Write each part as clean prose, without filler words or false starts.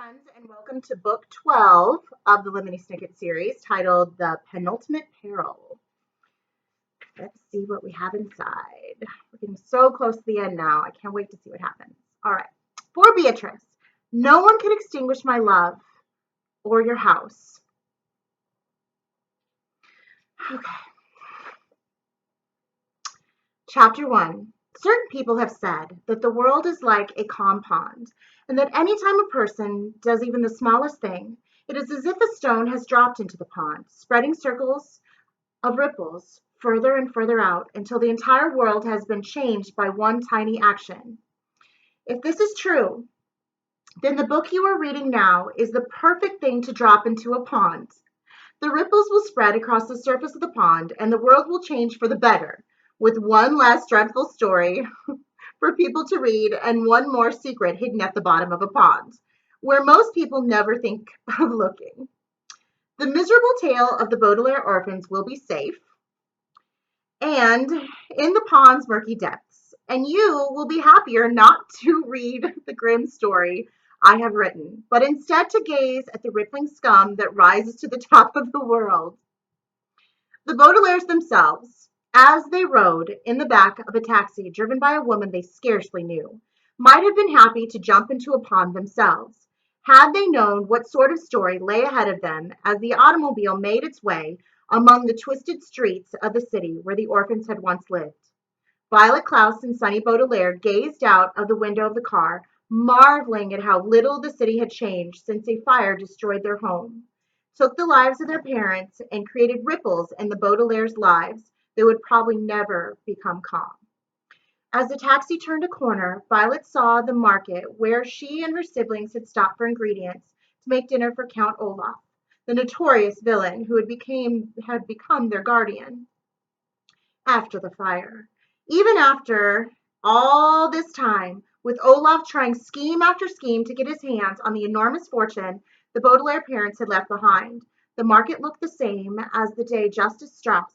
friends, and welcome to book 12 of the Lemony Snicket series titled The Penultimate Peril. Let's see what we have inside. We're getting so close to the end now. I can't wait to see what happens. All right. For Beatrice, no one can extinguish my love or your house. Okay. Chapter 1. Certain people have said that the world is like a calm pond, and that any time a person does even the smallest thing, it is as if a stone has dropped into the pond, spreading circles of ripples further and further out until the entire world has been changed by one tiny action. If this is true, then the book you are reading now is the perfect thing to drop into a pond. The ripples will spread across the surface of the pond, and the world will change for the better, with one less dreadful story for people to read and one more secret hidden at the bottom of a pond, where most people never think of looking. The miserable tale of the Baudelaire orphans will be safe and in the pond's murky depths, and you will be happier not to read the grim story I have written, but instead to gaze at the rippling scum that rises to the top of the world. The Baudelaires themselves, as they rode in the back of a taxi driven by a woman they scarcely knew, might have been happy to jump into a pond themselves, had they known what sort of story lay ahead of them as the automobile made its way among the twisted streets of the city where the orphans had once lived. Violet Klaus and Sonny Baudelaire gazed out of the window of the car, marveling at how little the city had changed since a fire destroyed their home, took the lives of their parents, and created ripples in the Baudelaire's lives that would probably never become calm. As the taxi turned a corner, Violet saw the market where she and her siblings had stopped for ingredients to make dinner for Count Olaf, the notorious villain who had become their guardian after the fire. Even after all this time, with Olaf trying scheme after scheme to get his hands on the enormous fortune the Baudelaire parents had left behind, the market looked the same as the day Justice Strauss,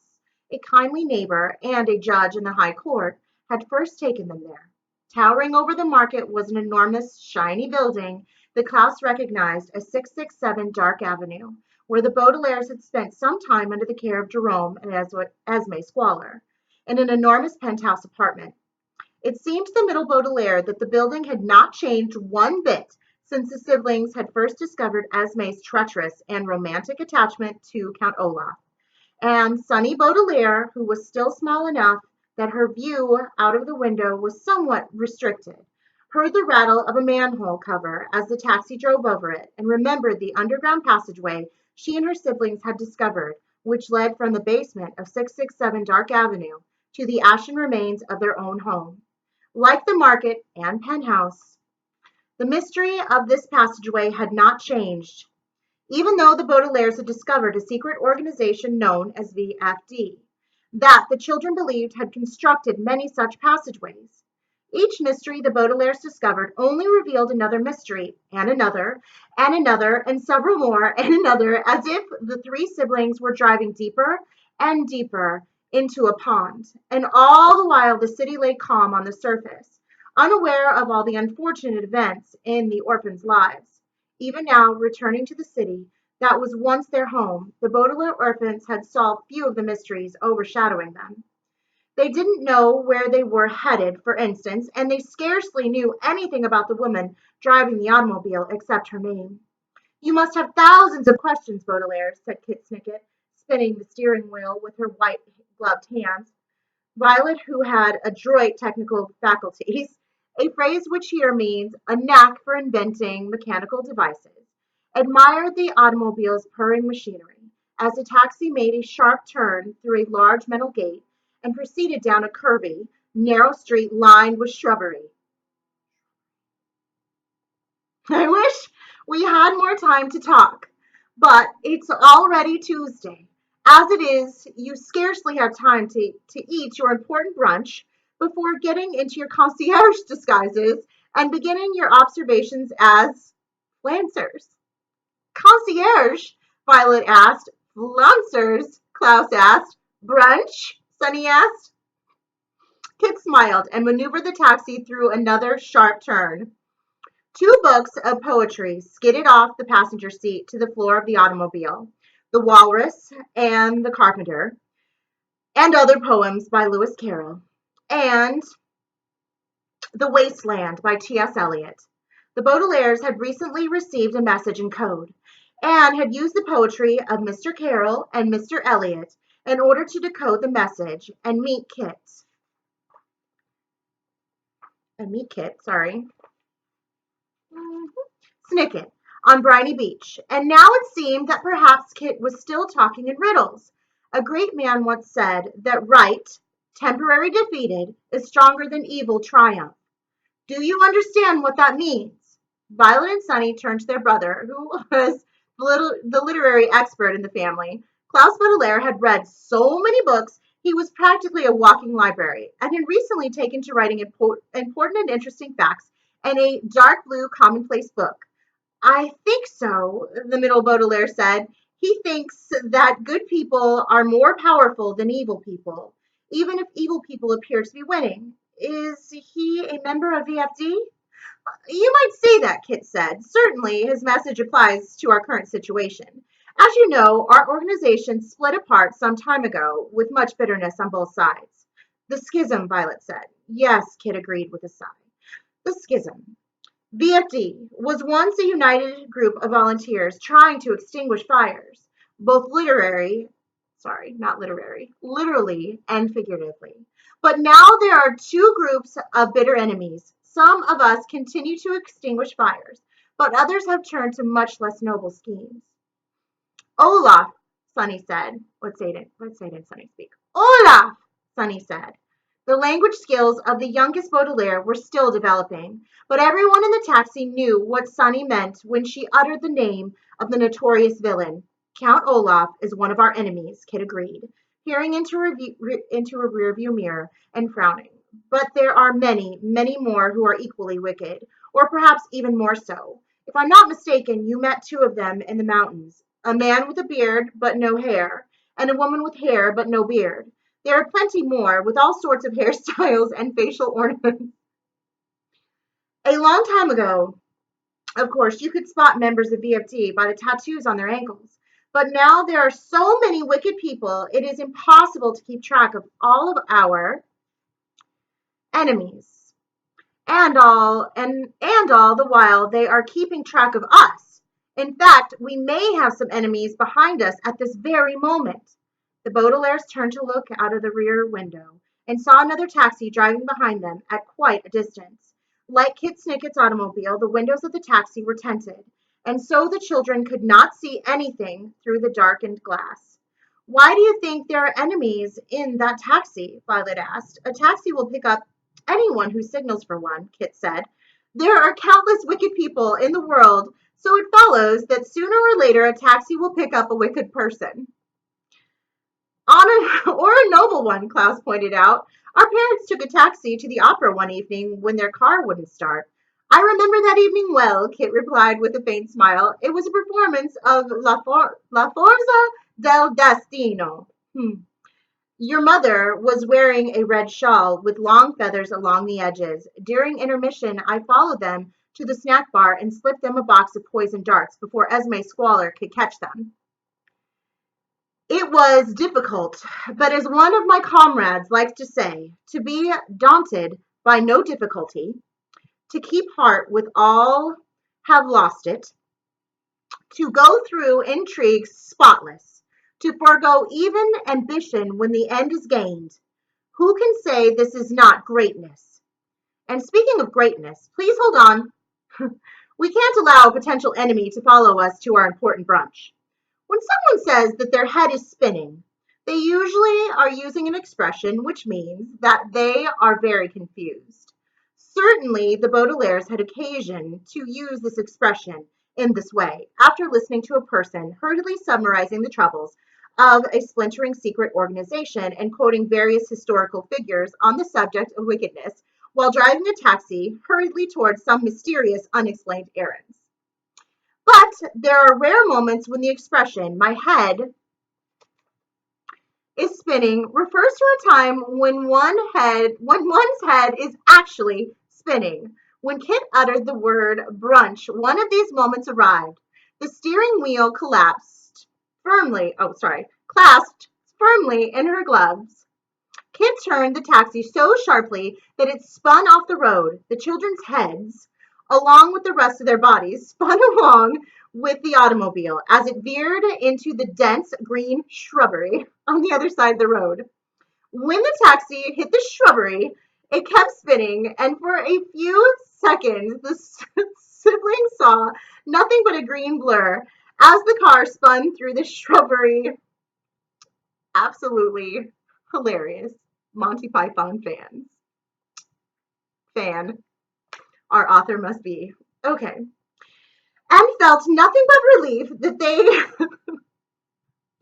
a kindly neighbor and a judge in the High Court, had first taken them there. Towering over the market was an enormous, shiny building that Klaus recognized as 667 Dark Avenue, where the Baudelaires had spent some time under the care of Jerome and Esme Squalor, in an enormous penthouse apartment. It seemed to the middle Baudelaire that the building had not changed one bit since the siblings had first discovered Esme's treacherous and romantic attachment to Count Olaf. And Sonny Baudelaire, who was still small enough that her view out of the window was somewhat restricted, heard the rattle of a manhole cover as the taxi drove over it, and remembered the underground passageway she and her siblings had discovered, which led from the basement of 667 Dark Avenue to the ashen remains of their own home. Like the market and penthouse, the mystery of this passageway had not changed, even though the Baudelaires had discovered a secret organization known as VFD, that the children believed had constructed many such passageways. Each mystery the Baudelaires discovered only revealed another mystery, and another, and several more, and another, as if the three siblings were driving deeper and deeper into a pond, and all the while the city lay calm on the surface, unaware of all the unfortunate events in the orphans' lives. Even now, returning to the city that was once their home, the Baudelaire orphans had solved few of the mysteries overshadowing them. They didn't know where they were headed, for instance, and they scarcely knew anything about the woman driving the automobile except her name. You must have thousands of questions, Baudelaire, said Kit Snicket, spinning the steering wheel with her white gloved hands. Violet, who had adroit technical faculties, a phrase which here means a knack for inventing mechanical devices, admired the automobile's purring machinery as the taxi made a sharp turn through a large metal gate and proceeded down a curvy, narrow street lined with shrubbery. I wish we had more time to talk, but it's already Tuesday. As it is, you scarcely have time to eat your important brunch before getting into your concierge disguises and beginning your observations as lancers. Concierge? Violet asked. Lancers? Klaus asked. Brunch? Sonny asked. Kit smiled and maneuvered the taxi through another sharp turn. Two books of poetry skidded off the passenger seat to the floor of the automobile: The Walrus and the Carpenter, and other poems by Lewis Carroll, and The Wasteland by T.S. Eliot. The Baudelaires had recently received a message in code and had used the poetry of Mr. Carroll and Mr. Eliot in order to decode the message and meet Kit, Snicket on Briny Beach, and now it seemed that perhaps Kit was still talking in riddles. A great man once said that right, temporary defeated, is stronger than evil triumph. Do you understand what that means? Violet and Sunny turned to their brother, who was the literary expert in the family. Klaus Baudelaire had read so many books, he was practically a walking library, and had recently taken to writing important and interesting facts in a dark blue commonplace book. I think so, the middle Baudelaire said. He thinks that good people are more powerful than evil people, even if evil people appear to be winning. Is he a member of VFD? You might say that, Kit said. Certainly, his message applies to our current situation. As you know, our organization split apart some time ago with much bitterness on both sides. The schism, Violet said. Yes, Kit agreed with a sigh. The schism. VFD was once a united group of volunteers trying to extinguish fires, both not literary, literally and figuratively. But now there are two groups of bitter enemies. Some of us continue to extinguish fires, but others have turned to much less noble schemes. Olaf, Sunny said. Let's say it in Sunny speak. Olaf, Sunny said. The language skills of the youngest Baudelaire were still developing, but everyone in the taxi knew what Sunny meant when she uttered the name of the notorious villain. Count Olaf is one of our enemies, Kit agreed, peering into a rearview mirror and frowning. But there are many, many more who are equally wicked, or perhaps even more so. If I'm not mistaken, you met two of them in the mountains. A man with a beard but no hair, and a woman with hair but no beard. There are plenty more, with all sorts of hairstyles and facial ornaments. A long time ago, of course, you could spot members of VFD by the tattoos on their ankles. But now there are so many wicked people, it is impossible to keep track of all of our enemies. And all the while they are keeping track of us. In fact, we may have some enemies behind us at this very moment. The Baudelaires turned to look out of the rear window and saw another taxi driving behind them at quite a distance. Like Kit Snicket's automobile, the windows of the taxi were tinted, and so the children could not see anything through the darkened glass. Why do you think there are enemies in that taxi? Violet asked. A taxi will pick up anyone who signals for one, Kit said. There are countless wicked people in the world, so it follows that sooner or later a taxi will pick up a wicked person. Or a noble one, Klaus pointed out. Our parents took a taxi to the opera one evening when their car wouldn't start. I remember that evening well, Kit replied with a faint smile. It was a performance of La Forza del Destino. Your mother was wearing a red shawl with long feathers along the edges. During intermission, I followed them to the snack bar and slipped them a box of poison darts before Esme Squalor could catch them. It was difficult, but as one of my comrades likes to say, to be daunted by no difficulty, to keep heart with all have lost it, to go through intrigues spotless, to forego even ambition when the end is gained. Who can say this is not greatness? And speaking of greatness, please hold on. We can't allow a potential enemy to follow us to our important brunch. When someone says that their head is spinning, they usually are using an expression which means that they are very confused. Certainly, the Baudelaires had occasion to use this expression in this way after listening to a person hurriedly summarizing the troubles of a splintering secret organization and quoting various historical figures on the subject of wickedness while driving a taxi hurriedly towards some mysterious unexplained errands. But there are rare moments when the expression, my head is spinning, refers to a time when one's head is actually spinning, When Kit uttered the word brunch, one of these moments arrived. The steering wheel clasped firmly in her gloves. Kit turned the taxi so sharply that it spun off the road. The children's heads, along with the rest of their bodies, spun along with the automobile as it veered into the dense green shrubbery on the other side of the road. When the taxi hit the shrubbery, it kept spinning, and for a few seconds, the siblings saw nothing but a green blur as the car spun through the shrubbery. Absolutely hilarious. Monty Python fan. Our author must be. Okay. And felt nothing but relief that they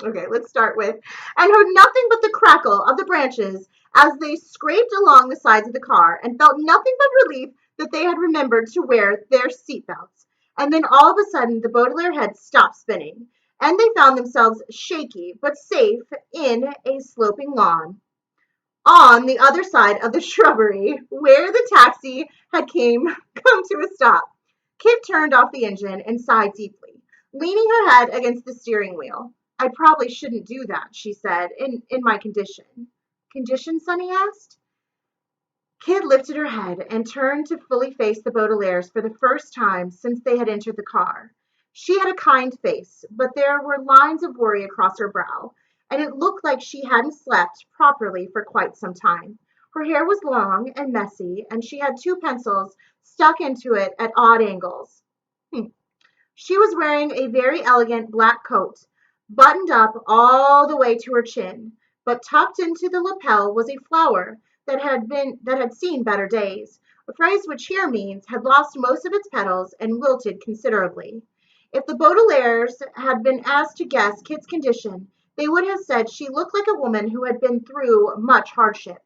Okay, let's start with, and heard nothing but the crackle of the branches as they scraped along the sides of the car, and felt nothing but relief that they had remembered to wear their seatbelts. And then all of a sudden, the Baudelaire head stopped spinning, and they found themselves shaky but safe in a sloping lawn on the other side of the shrubbery where the taxi had come to a stop. Kit turned off the engine and sighed deeply, leaning her head against the steering wheel. I probably shouldn't do that, she said, in my condition. Condition, Sonny asked. Kit lifted her head and turned to fully face the Baudelaires for the first time since they had entered the car. She had a kind face, but there were lines of worry across her brow, and it looked like she hadn't slept properly for quite some time. Her hair was long and messy, and she had two pencils stuck into it at odd angles. She was wearing a very elegant black coat, buttoned up all the way to her chin, but tucked into the lapel was a flower that had seen better days, a phrase which here means had lost most of its petals and wilted considerably. If the Baudelaires had been asked to guess Kit's condition, they would have said she looked like a woman who had been through much hardship,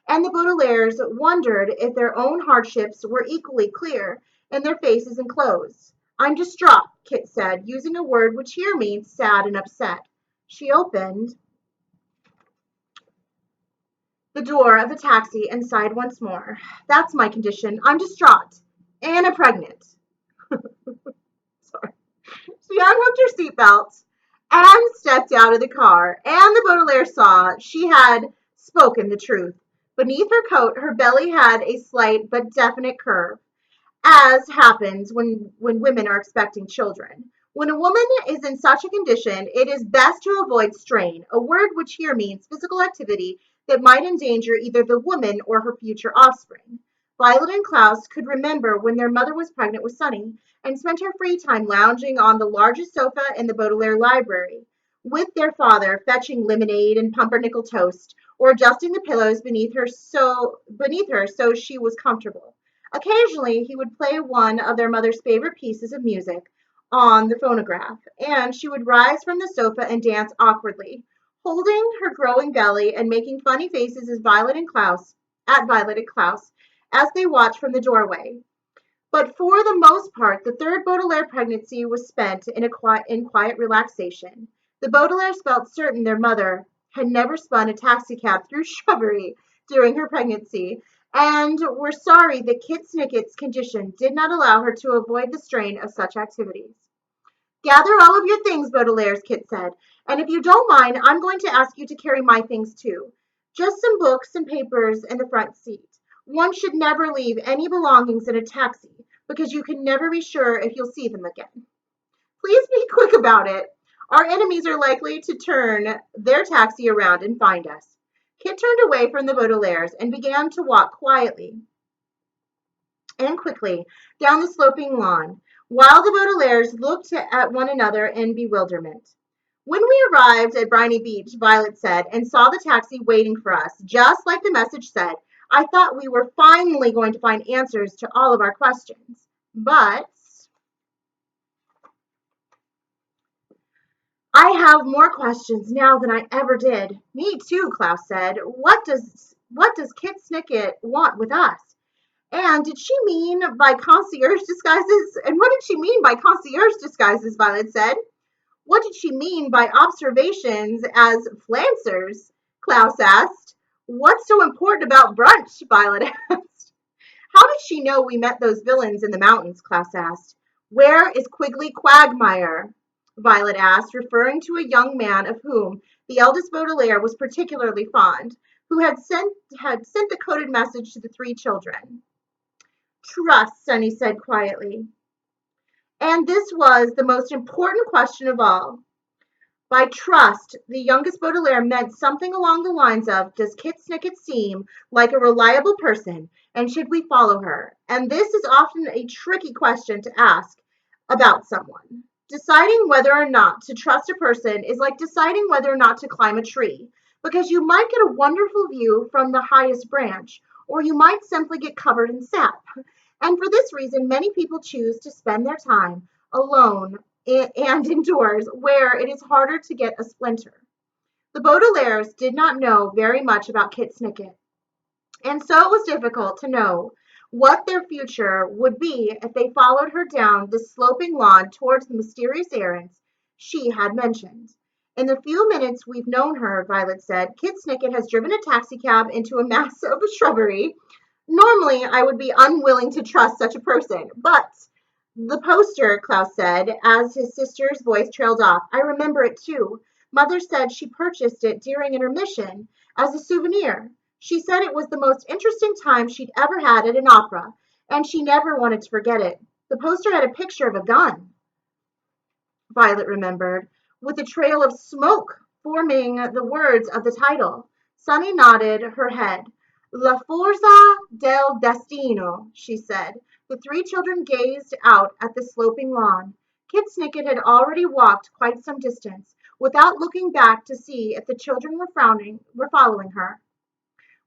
and the Baudelaires wondered if their own hardships were equally clear in their faces and clothes. I'm distraught, Kit said, using a word which here means sad and upset. She opened the door of the taxi and sighed once more. That's my condition. I'm distraught. And I'm pregnant. Sorry. She unhooked her seatbelt and stepped out of the car, and the Baudelaire saw she had spoken the truth. Beneath her coat, her belly had a slight but definite curve, as happens when women are expecting children. When a woman is in such a condition, it is best to avoid strain, a word which here means physical activity that might endanger either the woman or her future offspring. Violet and Klaus could remember when their mother was pregnant with Sonny and spent her free time lounging on the largest sofa in the Baudelaire library, with their father fetching lemonade and pumpernickel toast, or adjusting the pillows beneath her so she was comfortable. Occasionally, he would play one of their mother's favorite pieces of music on the phonograph, and she would rise from the sofa and dance awkwardly, holding her growing belly and making funny faces at Violet and Klaus as they watched from the doorway. But for the most part, the third Baudelaire pregnancy was spent in quiet relaxation. The Baudelaires felt certain their mother had never spun a taxicab through shrubbery during her pregnancy, and were sorry that Kit Snicket's condition did not allow her to avoid the strain of such activities. Gather all of your things, Baudelaires, Kit said, and if you don't mind, I'm going to ask you to carry my things too. Just some books and papers in the front seat. One should never leave any belongings in a taxi, because you can never be sure if you'll see them again. Please be quick about it. Our enemies are likely to turn their taxi around and find us. Kit turned away from the Baudelaires and began to walk quietly and quickly down the sloping lawn, while the Baudelaires looked at one another in bewilderment. When we arrived at Briny Beach, Violet said, and saw the taxi waiting for us, just like the message said, I thought we were finally going to find answers to all of our questions. But I have more questions now than I ever did. Me too, Klaus said. What does Kit Snicket want with us? And did she mean by concierge disguises? And what did she mean by concierge disguises? Violet said. What did she mean by observations as flancers? Klaus asked. What's so important about brunch? Violet asked. How did she know we met those villains in the mountains? Klaus asked. Where is Quigley Quagmire? Violet asked, referring to a young man of whom the eldest Baudelaire was particularly fond, who had sent the coded message to the three children. Trust, Sunny said quietly. And this was the most important question of all. By trust, the youngest Baudelaire meant something along the lines of, does Kit Snicket seem like a reliable person, and should we follow her? And this is often a tricky question to ask about someone. Deciding whether or not to trust a person is like deciding whether or not to climb a tree, because you might get a wonderful view from the highest branch, or you might simply get covered in sap. And for this reason, many people choose to spend their time alone and indoors, where it is harder to get a splinter. The Baudelaires did not know very much about Kit Snicket, and so it was difficult to know what their future would be if they followed her down the sloping lawn towards the mysterious errands she had mentioned. In the few minutes we've known her, Violet said, Kit Snicket has driven a taxicab into a mass of shrubbery. Normally, I would be unwilling to trust such a person, but the poster, Klaus said, as his sister's voice trailed off. I remember it too. Mother said she purchased it during intermission as a souvenir. She said it was the most interesting time she'd ever had at an opera, and she never wanted to forget it. The poster had a picture of a gun, Violet remembered, with a trail of smoke forming the words of the title. Sunny nodded her head. La forza del destino, she said. The three children gazed out at the sloping lawn. Kit Snicket had already walked quite some distance, without looking back to see if the children were following her.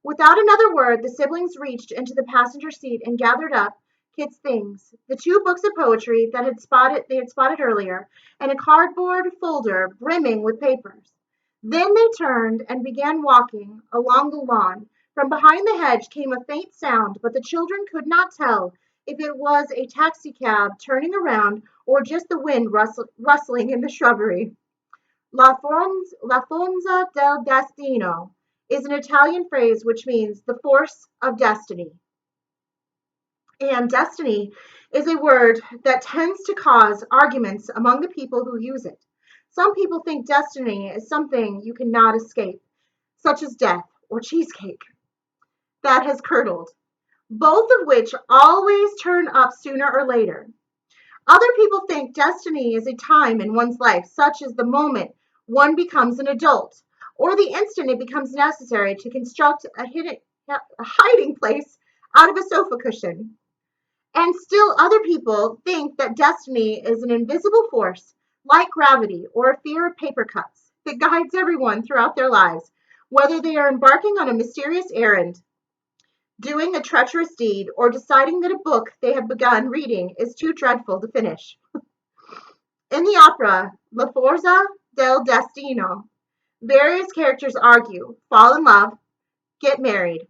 Without another word, the siblings reached into the passenger seat and gathered up Kit's things, the two books of poetry that they had spotted earlier, and a cardboard folder brimming with papers. Then they turned and began walking along the lawn. From behind the hedge came a faint sound, but the children could not tell if it was a taxicab turning around or just the wind rustling in the shrubbery. La forza del destino is an Italian phrase which means the force of destiny. And destiny is a word that tends to cause arguments among the people who use it. Some people think destiny is something you cannot escape, such as death or cheesecake that has curdled, both of which always turn up sooner or later. Other people think destiny is a time in one's life, such as the moment one becomes an adult, or the instant it becomes necessary to construct a hiding place out of a sofa cushion. And still other people think that destiny is an invisible force, like gravity or a fear of paper cuts, that guides everyone throughout their lives, whether they are embarking on a mysterious errand, doing a treacherous deed, or deciding that a book they have begun reading is too dreadful to finish. In the opera La Forza del Destino, various characters argue, fall in love, get married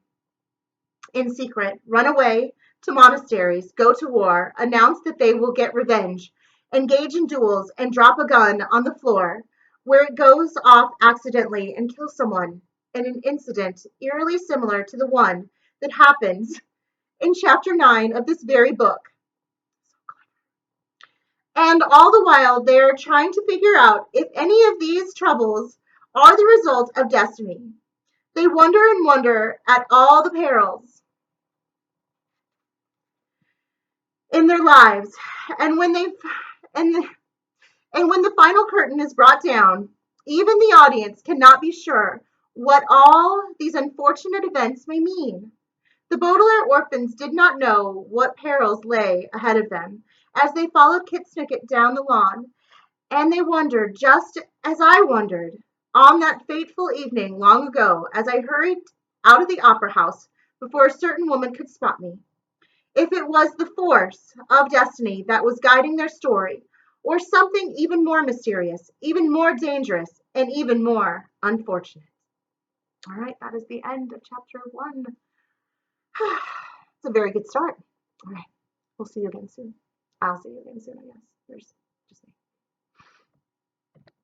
in secret, run away to monasteries, go to war, announce that they will get revenge, engage in duels, and drop a gun on the floor where it goes off accidentally and kills someone in an incident eerily similar to the one that happens in chapter 9 of this very book. And all the while, they're trying to figure out if any of these troubles are the result of destiny. They wonder and wonder at all the perils in their lives, and and, and when the final curtain is brought down, even the audience cannot be sure what all these unfortunate events may mean. The Baudelaire orphans did not know what perils lay ahead of them as they followed Kit Snicket down the lawn, and they wondered just as I wondered on that fateful evening long ago as I hurried out of the opera house before a certain woman could spot me. If it was the force of destiny that was guiding their story, or something even more mysterious, even more dangerous, and even more unfortunate. All right, that is the end of chapter 1. It's a very good start. All right, we'll see you again soon. I'll see you again soon, I guess. There's